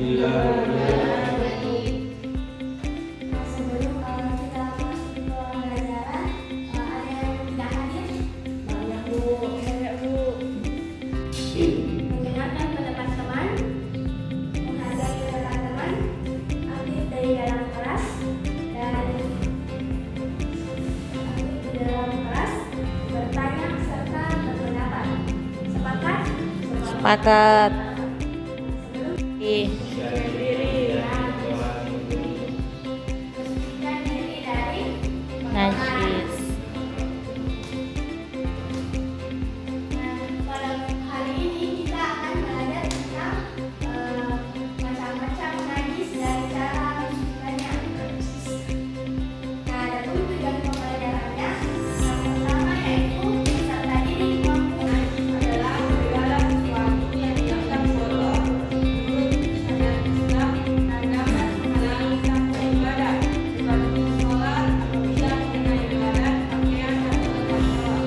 Sebelum kita masuk ke pelajaran, ada yang tidak hadir? Banyak Bu. Mendengarkan pendapat teman, menghargai pendapat teman, aktif dari dalam kelas, dan bertanya serta berpendapat. Sepakat? Sepakat. Dan diri dari Najis. Nah, pada hari ini kita akan belajar tentang macam-macam najis dan cara mensucikannya. Nah, ada tujuan pembelajarannya. Yang pertama yaitu beserta diri kemampuan adalah segala sesuatu yang dilakukan kotor, buruk, syariat Islam, dan dapat menghalangi satu ibadah, seperti sholat apabila mengenai ibadat, pakaian atau tempat sholat.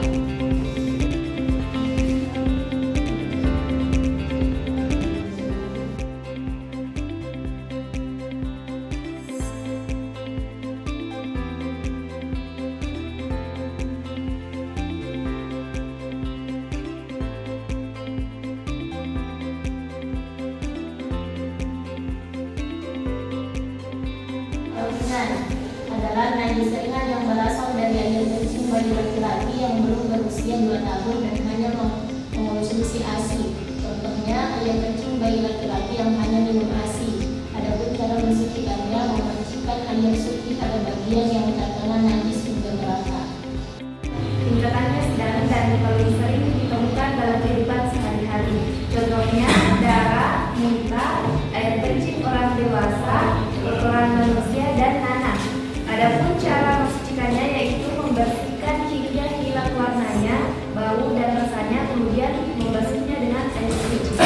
Ringan adalah najis ringan yang berasal dari air kencing bayi laki-laki yang belum berusia 2 tahun dan hanya mengonsumsi ASI. Contohnya air kencing bayi laki-laki yang hanya minum ASI. Adapun cara mensucikannya, memasukkan air suci pada bagian yang terkena najis hingga merata. Tingkatannya sedang dan paling sering ditemukan dalam kehidupan sehari-hari. Contohnya darah, muntah, air kencing orang dewasa, kotoran manusia, dan nanah. Adapun cara mensucikannya yaitu membersihkan hingga hilang warnanya, bau dan rasanya, kemudian membasuhnya dengan air suci.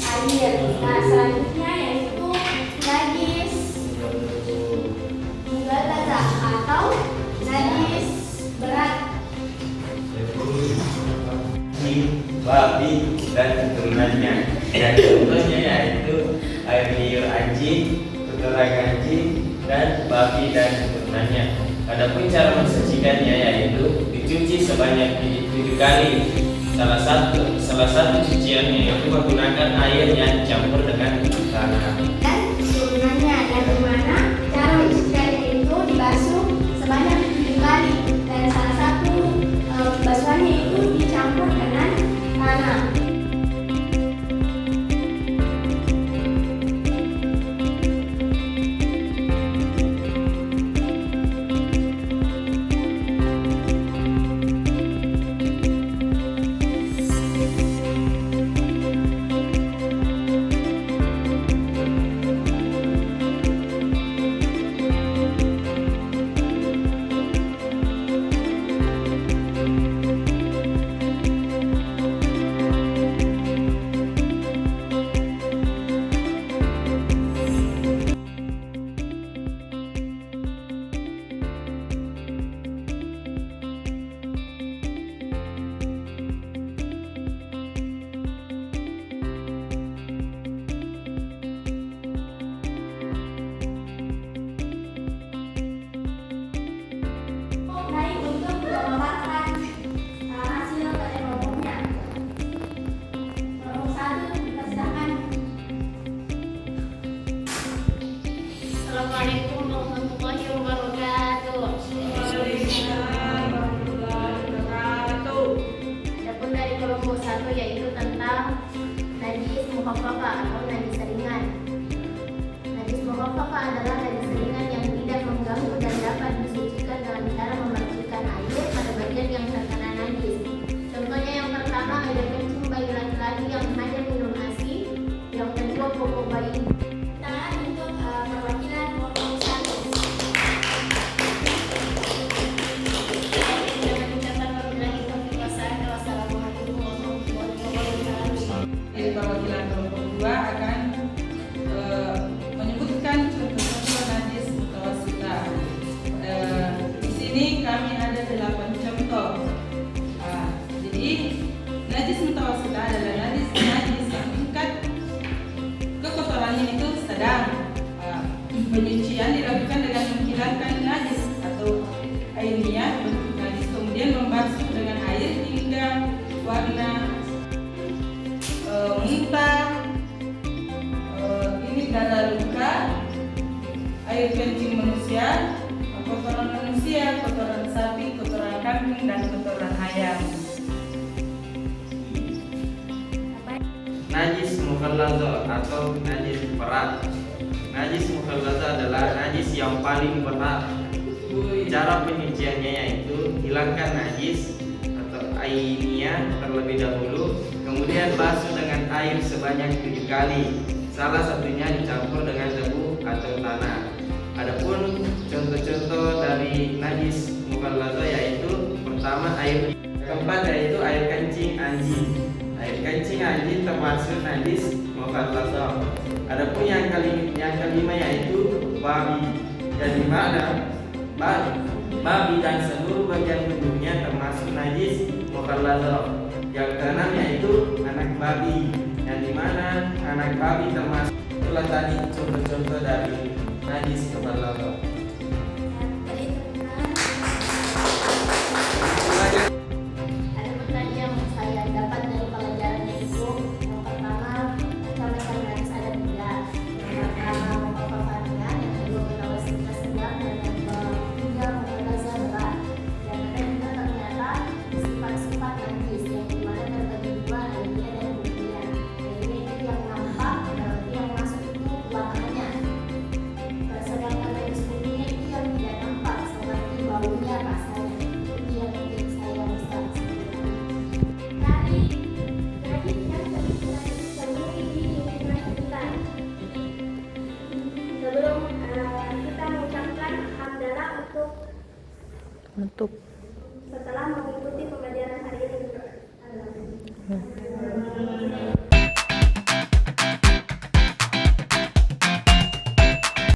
Air. Nah, selanjutnya yaitu najis mughallaza atau najis berat. Babi dan keturunannya. Dan contohnya yaitu air liur anjing, kotoran anjing, dan babi dan keturunannya. Adapun cara mensucikannya yaitu dicuci sebanyak 7 kali. Salah satu cuciannya yaitu menggunakan air yang dicampur dengan tanah. Dan turunannya yang dimana cara mensucikannya itu dibasuh sebanyak 7 kali dan salah satu basuhannya itu dicampur dengan tanah. Naik untuk memaparkan hasil kelompoknya. Kelompok 1 dipersilakan. Assalamualaikum warahmatullahi wabarakatuh. Adapun dari kelompok 1 yaitu tentang najis mukhaffafah atau najis ringan. Najis mukhaffafah adalah najis ringan yang tidak mengganggu dan dapat disucikan dengan cara memasukkan air pada bagian yang terkena najis. Contohnya yang pertama air kencing bayi laki-laki yang hanya minum ASI. Yang kedua popok bayi. Tangan untuk perwakilan kelompok 1. Jadi perwakilan kelompok 2 akan menyebutkan contoh-contoh najis mutawasita. Di sini kami ada 8 contoh. Jadi najis mutawasita adalah najis yang tingkat kekotorannya itu sedang wanita, ini darah luka, air kencing manusia, kotoran manusia, kotoran sapi, kotoran kambing, dan kotoran ayam. Najis mukhallaza atau najis berat. Najis mukhallaza adalah najis yang paling berat. Cara penyuciannya yaitu hilangkan najis atau ainiyah terlebih dahulu, kemudian basuh dengan air sebanyak 7 kali. Salah satunya dicampur dengan debu atau tanah. Adapun contoh-contoh dari najis mukhallaza yaitu pertama air, keempat yaitu air kencing anjing. Air kencing anjing termasuk najis mukhallaza. Adapun yang kelima yaitu babi. Dan di mana babi dan seluruh bagian tubuhnya termasuk najis mukhallaza. Yang keenam yaitu anak babi. Yang di mana anak babi termasuk. Itulah tadi contoh-contoh dari najis mukhallaza. Ada pertanyaan yang saya dapat dari pelajaran itu. Yang pertama, contohkan najis ada 3. Yang pertama mukhallaza, yang kedua mukhallaza sedang, dan yang ketiga mukhallaza berat. Dan ada juga ternyata sifat-sifat najis yang dimana terbagi 2, ainiyah dan hukmiyah. Ainiyah itu yang nampak, berarti yang masuk itu warnanya. Sedangkan najis hukmiyah itu yang tidak nampak, seperti baunya, rasanya. Itu yang mungkin saya bisa sebutkan. Dari najis yang sebelum ini kita. Sebelum kita mengucapkan hamdalah untuk Menutup.